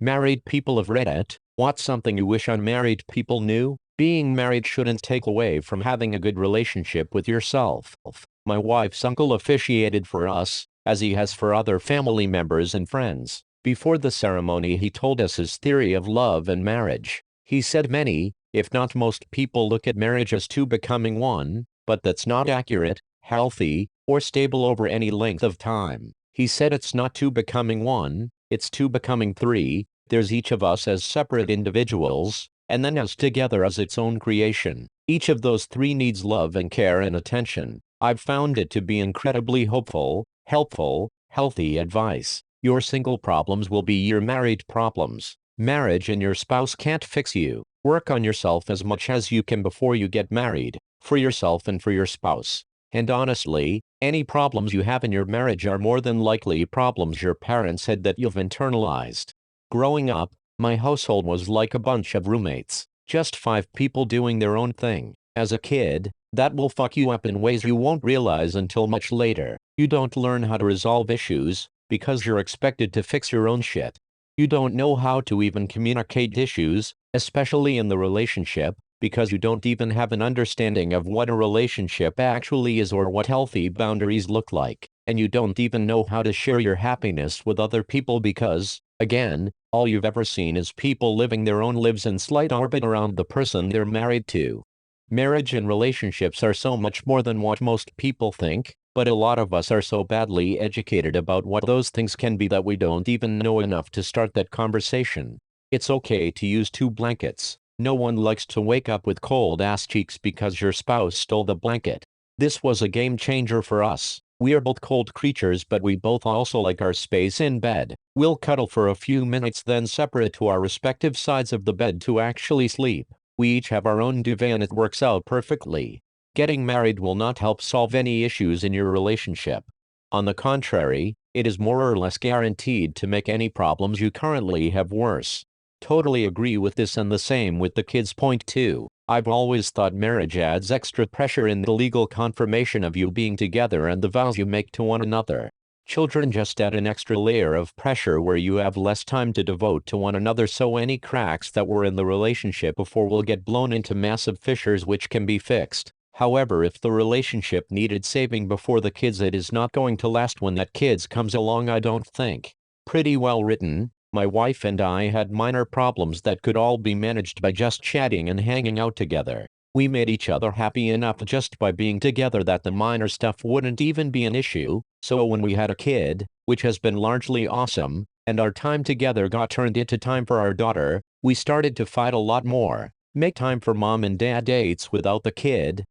Married people of Reddit, what's something you wish unmarried people knew? Being married shouldn't take away from having a good relationship with yourself. My wife's uncle officiated for us, as he has for other family members and friends. Before the ceremony, he told us his theory of love and marriage. He said many, if not most people look at marriage as two becoming one, but that's not accurate, healthy, or stable over any length of time. He said it's not two becoming one, it's two becoming three. There's each of us as separate individuals, and then as together as its own creation. Each of those three needs love and care and attention. I've found it to be incredibly hopeful, helpful, healthy advice. Your single problems will be your married problems. Marriage and your spouse can't fix you. Work on yourself as much as you can before you get married, for yourself and for your spouse. And honestly, any problems you have in your marriage are more than likely problems your parents had that you've internalized. Growing up, my household was like a bunch of roommates, just 5 people doing their own thing. As a kid, that will fuck you up in ways you won't realize until much later. You don't learn how to resolve issues, because you're expected to fix your own shit. You don't know how to even communicate issues, especially in the relationship, because you don't even have an understanding of what a relationship actually is or what healthy boundaries look like. And you don't even know how to share your happiness with other people because, again, all you've ever seen is people living their own lives in slight orbit around the person they're married to. Marriage and relationships are so much more than what most people think, but a lot of us are so badly educated about what those things can be that we don't even know enough to start that conversation. It's okay to use 2 blankets. No one likes to wake up with cold ass cheeks because your spouse stole the blanket. This was a game changer for us. We are both cold creatures, but we both also like our space in bed. We'll cuddle for a few minutes, then separate to our respective sides of the bed to actually sleep. We each have our own duvet and it works out perfectly. Getting married will not help solve any issues in your relationship. On the contrary, it is more or less guaranteed to make any problems you currently have worse. Totally agree with this, and the same with the kids point too. I've always thought marriage adds extra pressure in the legal confirmation of you being together and the vows you make to one another. Children just add an extra layer of pressure where you have less time to devote to one another, so any cracks that were in the relationship before will get blown into massive fissures which can be fixed. However, if the relationship needed saving before the kids, it is not going to last when that kids comes along, I don't think. Pretty well written. My wife and I had minor problems that could all be managed by just chatting and hanging out together. We made each other happy enough just by being together that the minor stuff wouldn't even be an issue, so when we had a kid, which has been largely awesome, and our time together got turned into time for our daughter, we started to fight a lot more. Make time for mom and dad dates without the kid.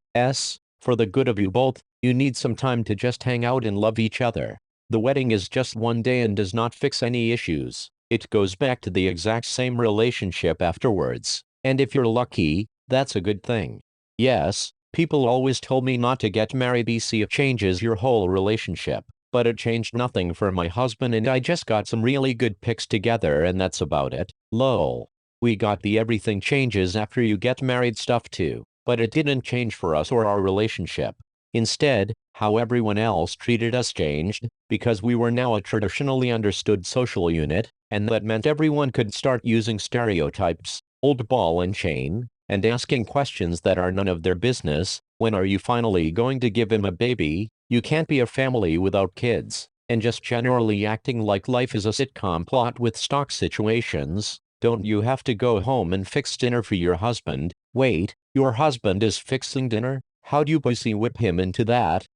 For the good of you both, you need some time to just hang out and love each other. The wedding is just one day and does not fix any issues. It goes back to the exact same relationship afterwards. And if you're lucky, that's a good thing. Yes, people always told me not to get married because it changes your whole relationship. But it changed nothing for my husband and I. Just got some really good pics together and that's about it. Lol. We got the everything changes after you get married stuff too. But it didn't change for us or our relationship. Instead, how everyone else treated us changed, because we were now a traditionally understood social unit, and that meant everyone could start using stereotypes, old ball and chain, and asking questions that are none of their business. When are you finally going to give him a baby? You can't be a family without kids. And just generally acting like life is a sitcom plot with stock situations. Don't you have to go home and fix dinner for your husband? Wait, your husband is fixing dinner? How'd you pussy whip him into that?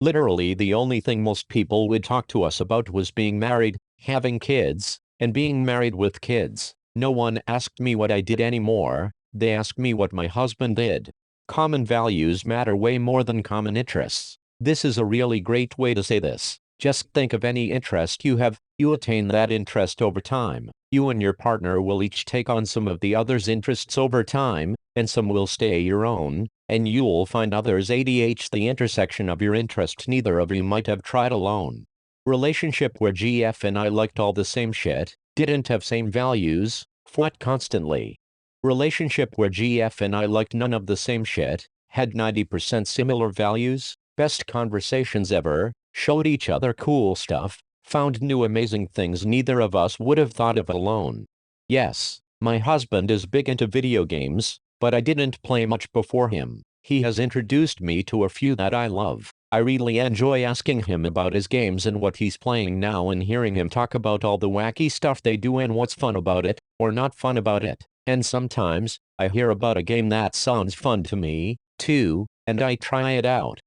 Literally the only thing most people would talk to us about was being married, having kids, and being married with kids. No one asked me what I did anymore, they asked me what my husband did. Common values matter way more than common interests. This is a really great way to say this. Just think of any interest you have, you attain that interest over time. You and your partner will each take on some of the other's interests over time, and some will stay your own, and you'll find others ADH the intersection of your interest neither of you might have tried alone. Relationship where GF and I liked all the same shit, didn't have same values, fought constantly. Relationship where GF and I liked none of the same shit, had 90% similar values, best conversations ever, showed each other cool stuff, found new amazing things neither of us would have thought of alone. Yes, my husband is big into video games, but I didn't play much before him. He has introduced me to a few that I love. I really enjoy asking him about his games and what he's playing now and hearing him talk about all the wacky stuff they do and what's fun about it, or not fun about it. And sometimes, I hear about a game that sounds fun to me, too, and I try it out.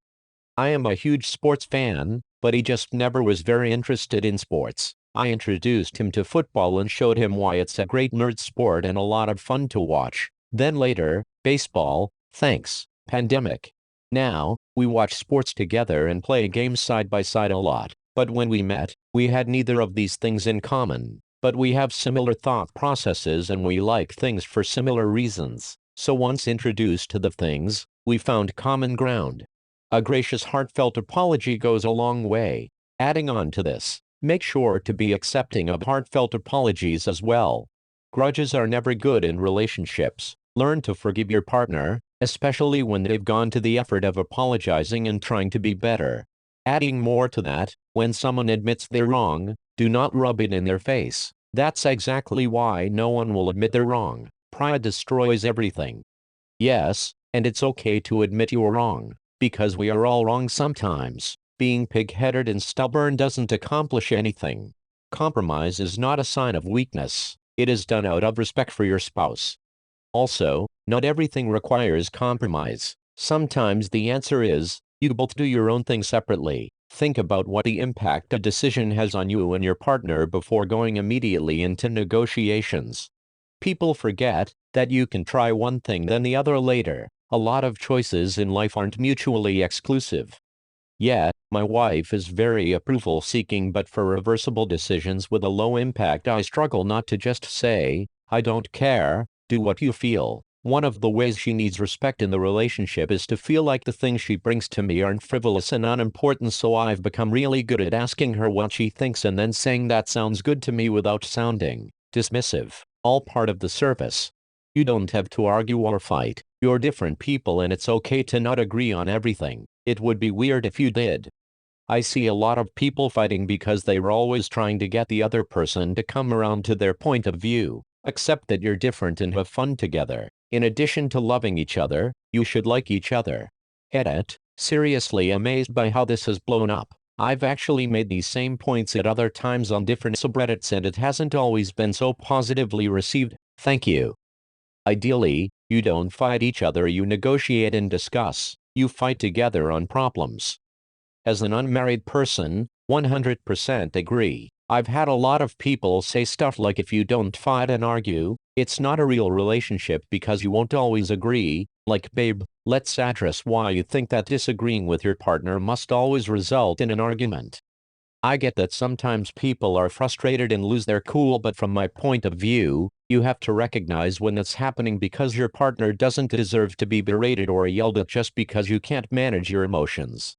I am a huge sports fan, but he just never was very interested in sports. I introduced him to football and showed him why it's a great nerd sport and a lot of fun to watch. Then later, baseball, thanks, pandemic. Now, we watch sports together and play games side by side a lot. But when we met, we had neither of these things in common. But we have similar thought processes and we like things for similar reasons. So once introduced to the things, we found common ground. A gracious heartfelt apology goes a long way. Adding on to this, make sure to be accepting of heartfelt apologies as well. Grudges are never good in relationships. Learn to forgive your partner, especially when they've gone to the effort of apologizing and trying to be better. Adding more to that, when someone admits they're wrong, do not rub it in their face. That's exactly why no one will admit they're wrong. Pride destroys everything. Yes, and it's okay to admit you're wrong, because we are all wrong sometimes. Being pig-headed and stubborn doesn't accomplish anything. Compromise is not a sign of weakness. It is done out of respect for your spouse. Also, not everything requires compromise. Sometimes the answer is, you both do your own thing separately. Think about what the impact a decision has on you and your partner before going immediately into negotiations. People forget that you can try one thing then the other later. A lot of choices in life aren't mutually exclusive. Yeah, my wife is very approval-seeking, but for reversible decisions with a low impact I struggle not to just say, I don't care, do what you feel. One of the ways she needs respect in the relationship is to feel like the things she brings to me aren't frivolous and unimportant, so I've become really good at asking her what she thinks and then saying that sounds good to me without sounding dismissive. All part of the service. You don't have to argue or fight. You're different people and it's okay to not agree on everything. It would be weird if you did. I see a lot of people fighting because they're always trying to get the other person to come around to their point of view. Accept that you're different and have fun together. In addition to loving each other, you should like each other. Edit. Seriously amazed by how this has blown up. I've actually made these same points at other times on different subreddits and it hasn't always been so positively received. Thank you. Ideally, you don't fight each other, you negotiate and discuss. You fight together on problems. As an unmarried person, 100% agree. I've had a lot of people say stuff like if you don't fight and argue, it's not a real relationship because you won't always agree. Like, babe, let's address why you think that disagreeing with your partner must always result in an argument. I get that sometimes people are frustrated and lose their cool, but from my point of view, you have to recognize when it's happening because your partner doesn't deserve to be berated or yelled at just because you can't manage your emotions.